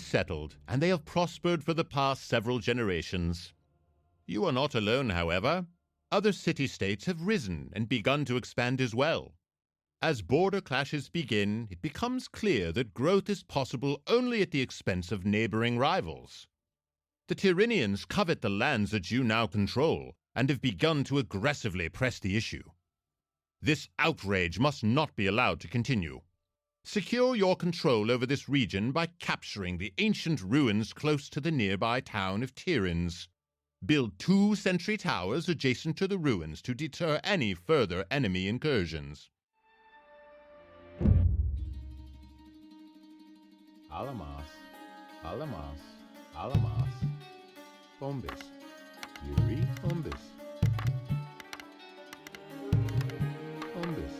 settled, and they have prospered for the past several generations. You are not alone, however. Other city-states have risen and begun to expand as well. As border clashes begin, it becomes clear that growth is possible only at the expense of neighboring rivals. The Tyrrhenians covet the lands that you now control, and have begun to aggressively press the issue. This outrage must not be allowed to continue. Secure your control over this region by capturing the ancient ruins close to the nearby town of Tiryns. Build 2 sentry towers adjacent to the ruins to deter any further enemy incursions. Alamas, Alamas, Alamas, Bombis, Yuri Bombis, Bombis.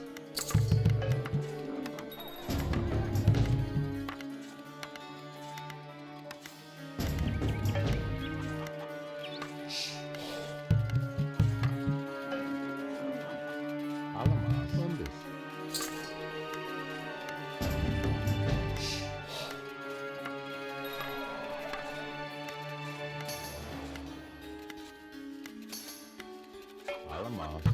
Alamas, Bombis. Alamas.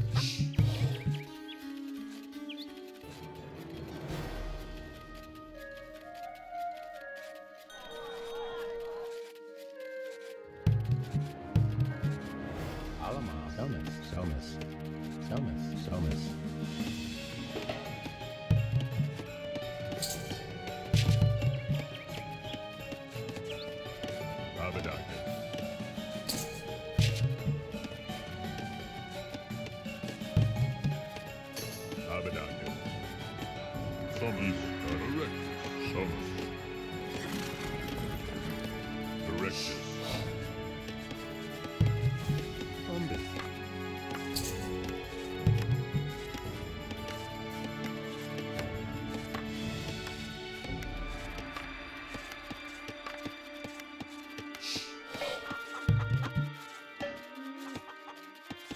Alamas. Somas. Abadaka. Abadaka. Somas. Erectus. Somas. Erectus. Bombis.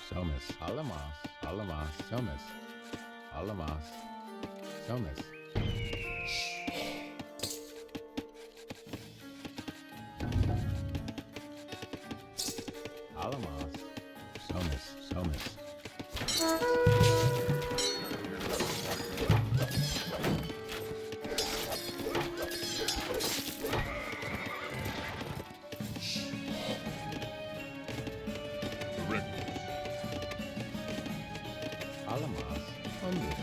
Somas. Alamas. Somas. Alamas. Somas. Alamas. Somas. Erectus. Alamas. Bombis.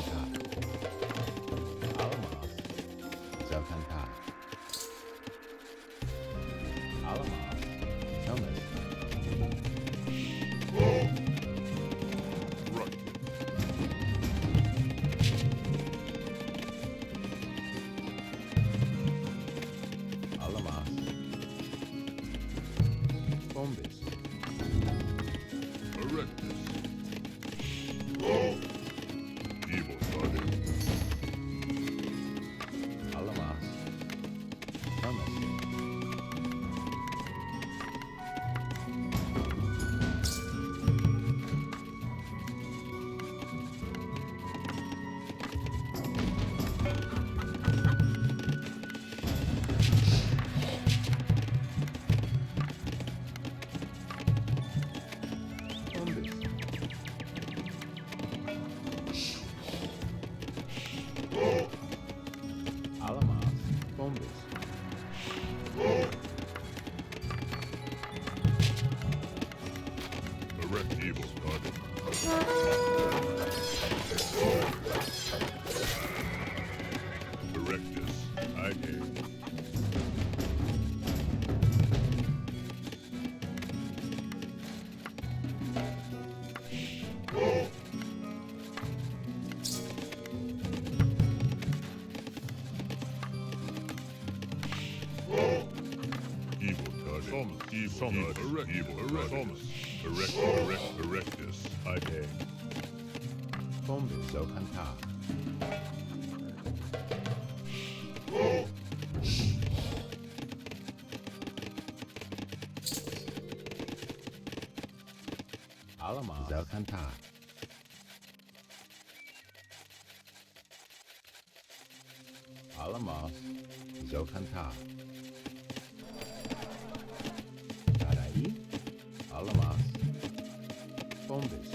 Zelkanta. Alamos. Zelkanta. Alamos. Somas. Right. Alamos. Bombis. Erectus. Evil started. Alamos. Somas. Bombis. Alamos. Bombis. Erect evil started. Erectus. I gave. Evil target. Somus. Evil. Somus. Erect. Evil. Erect. Somus. Erect. Erect. Erectus. I gave. Bombis. Zelkanta. Alamos. Zelkanta. Alamos. Zelkanta. Sarai. Alamos. Bombis.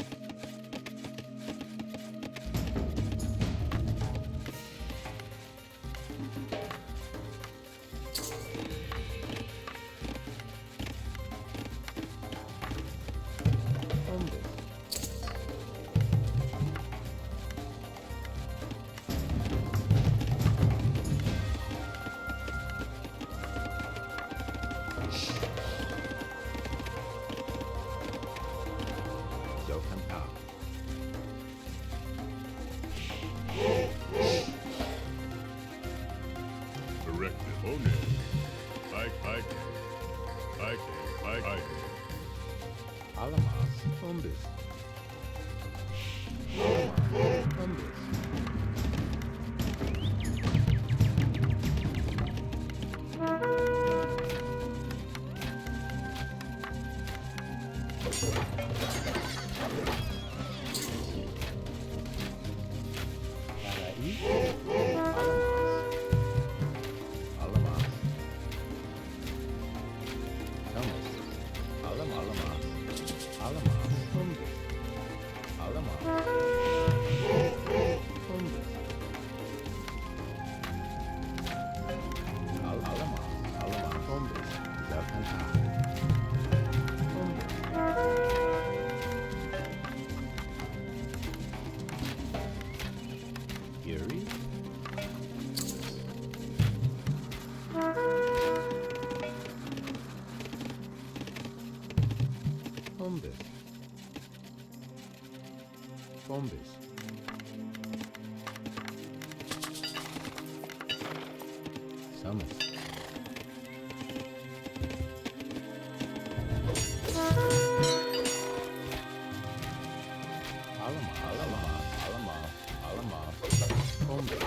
Bombis. Zelkanta. Erectus. Oh no. I gave. Alamos. Bombis. Bombis. Sarai. Alamos. Somas. Alamos. Bombis. Alamos. Bombis. Alamos. Bombis. Zelkanta. Bombis. Fury. Bombis. Bombis. Summons. Alamos. Bombis.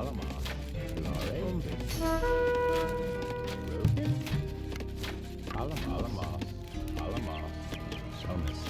Alamar. Lore. Bombus. Rogan. Alamar. Alamar. Thomas.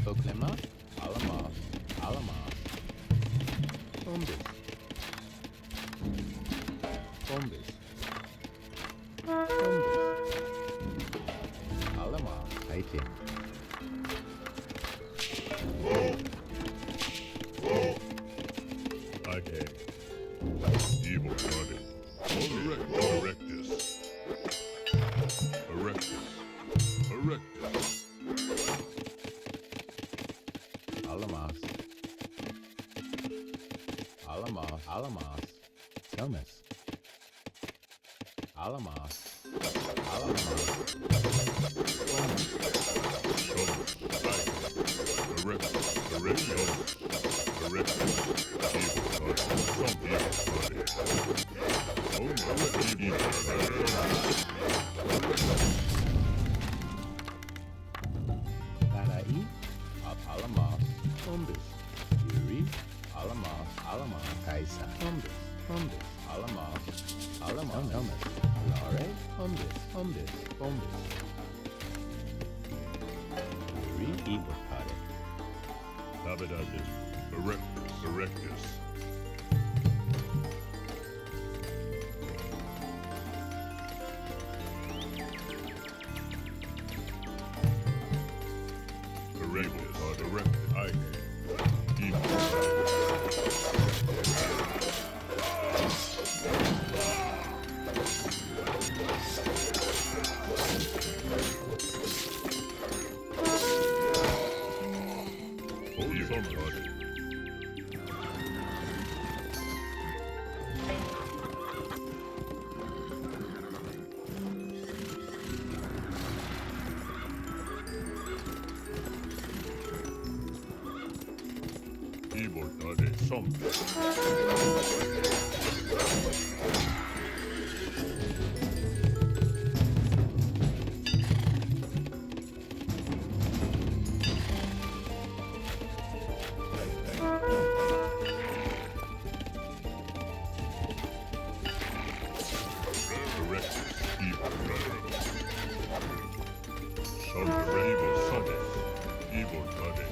Oklema. Alamar. Alamar. Bombus. Bombus. Bombus. Alamar. Fighting. Okay. Evil body. Erectus. Erectus. Erectus. Alamas. Alamas. Alamas. Thomas. Alamas. Alamas. Erectus. Erectus. Erectus. Evil body. Some evil body. Oh no, evil body. Tarai. Alamas. Bombus. Yuri. Alamas. Alamas. Kaisa. Bombus. Bombus. Alamas. Alamas. Thomas. Lore. Bombus. Bombus. Bombus. Yuri. Evil body. Abadadis. Erectus. Erectus. Erectus. Erectus. I evil. Holy body. Evil body. Some. Erectus. Evil body. Some evil son. Evil body.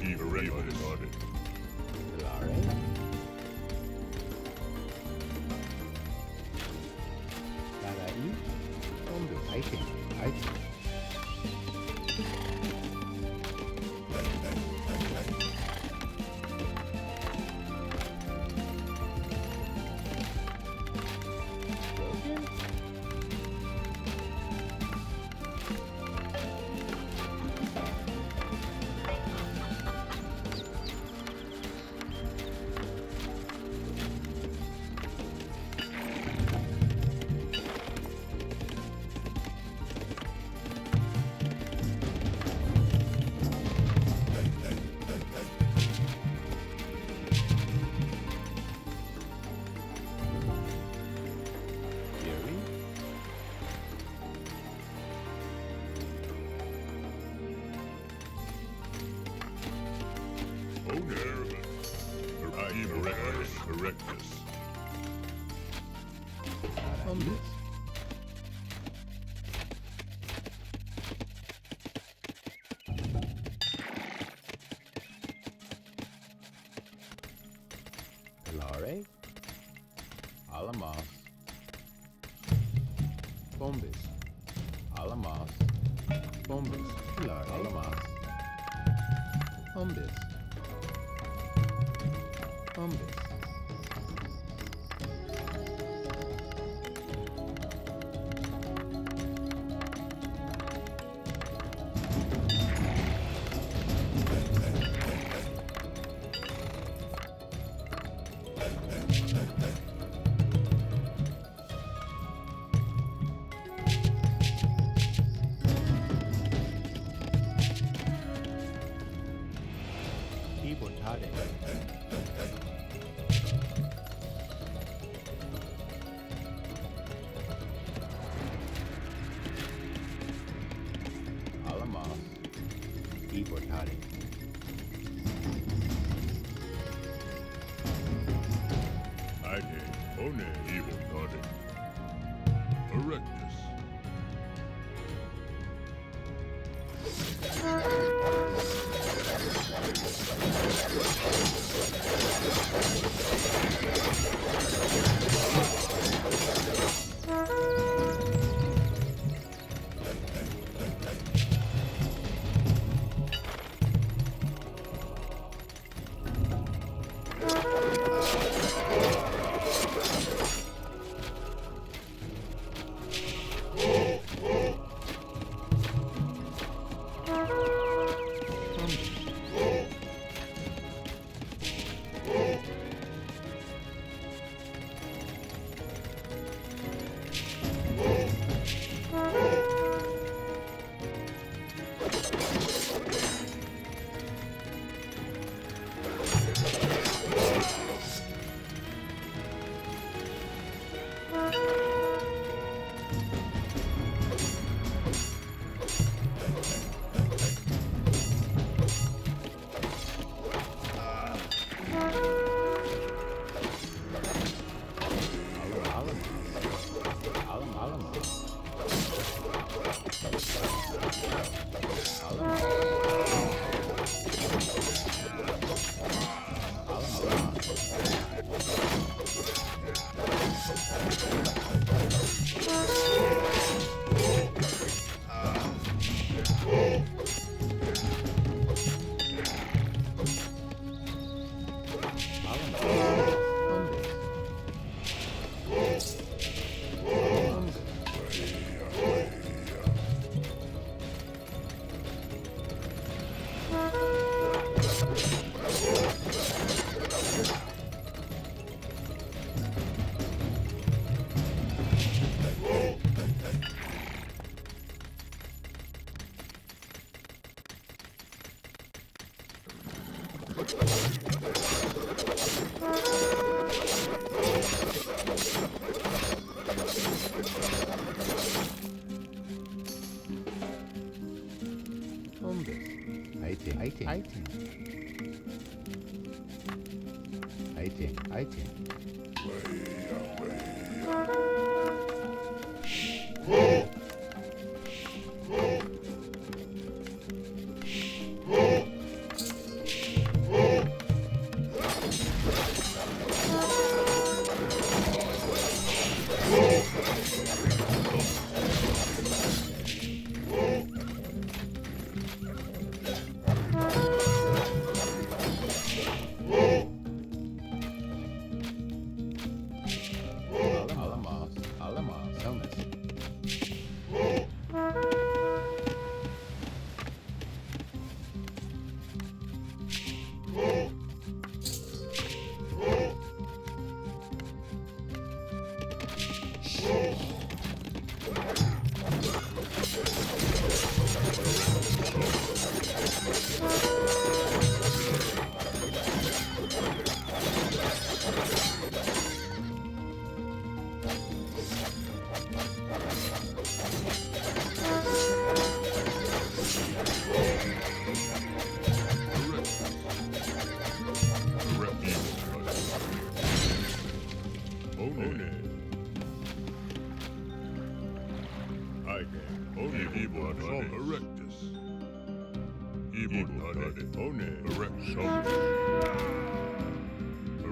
Evil body. Lore. Tarai. Bombus. Fighting. Fighting. Rogan. Yuri. Oh, nervous. Erectus. Erectus. Bombus. Alamos. Bombis. Alamos. Bombis. Pilar. Alamos. Bombis. Bombis. Ibotade. Alamos. Ibotade. Ide. One. Ibotade. Erectus.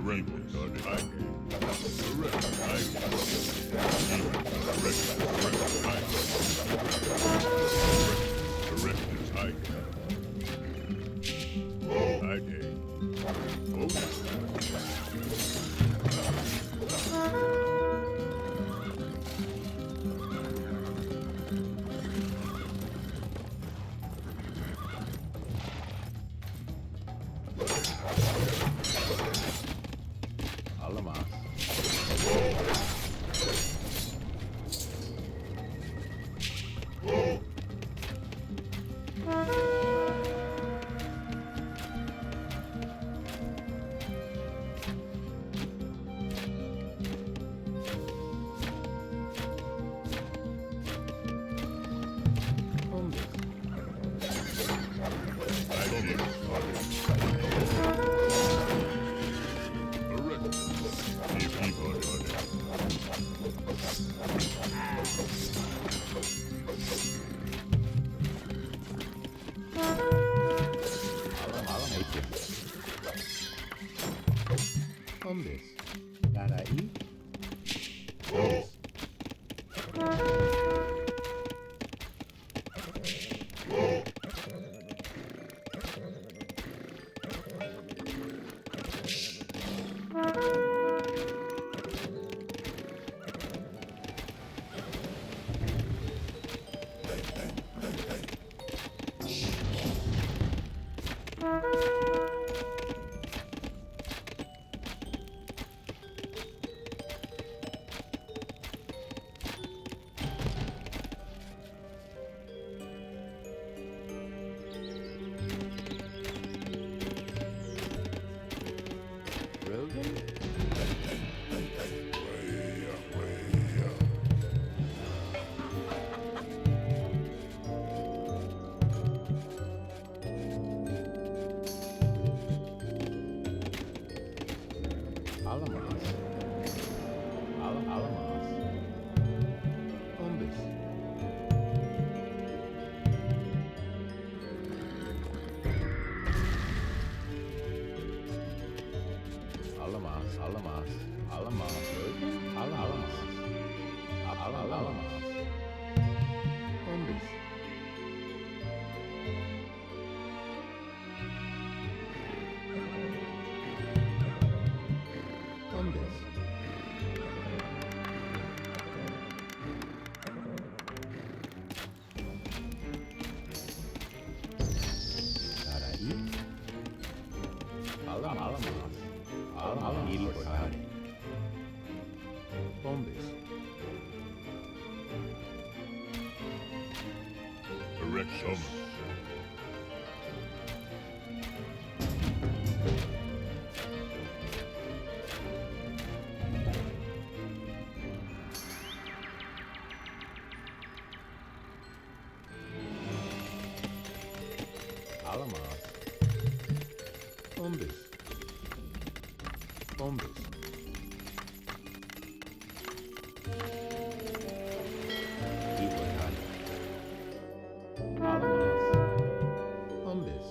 Correct. Alamas. Hombres. Darai. Hombres. Alamas. Alamas. Hombres. Alamas. Alamas. Alamas. Alamas. Alamas. Hombres. Hombres. Darai. Alamas. Alamas. Hombres. Correct. Alamas. Hombres. Hombres. Igual. Alamas. Hombres.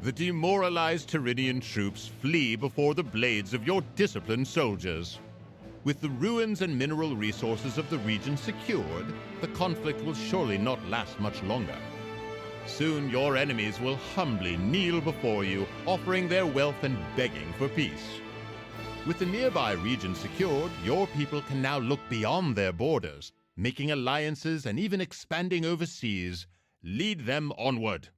The demoralized Tyridian troops flee before the blades of your disciplined soldiers. With the ruins and mineral resources of the region secured, the conflict will surely not last much longer. Soon your enemies will humbly kneel before you, offering their wealth and begging for peace. With the nearby region secured, your people can now look beyond their borders, making alliances and even expanding overseas. Lead them onward.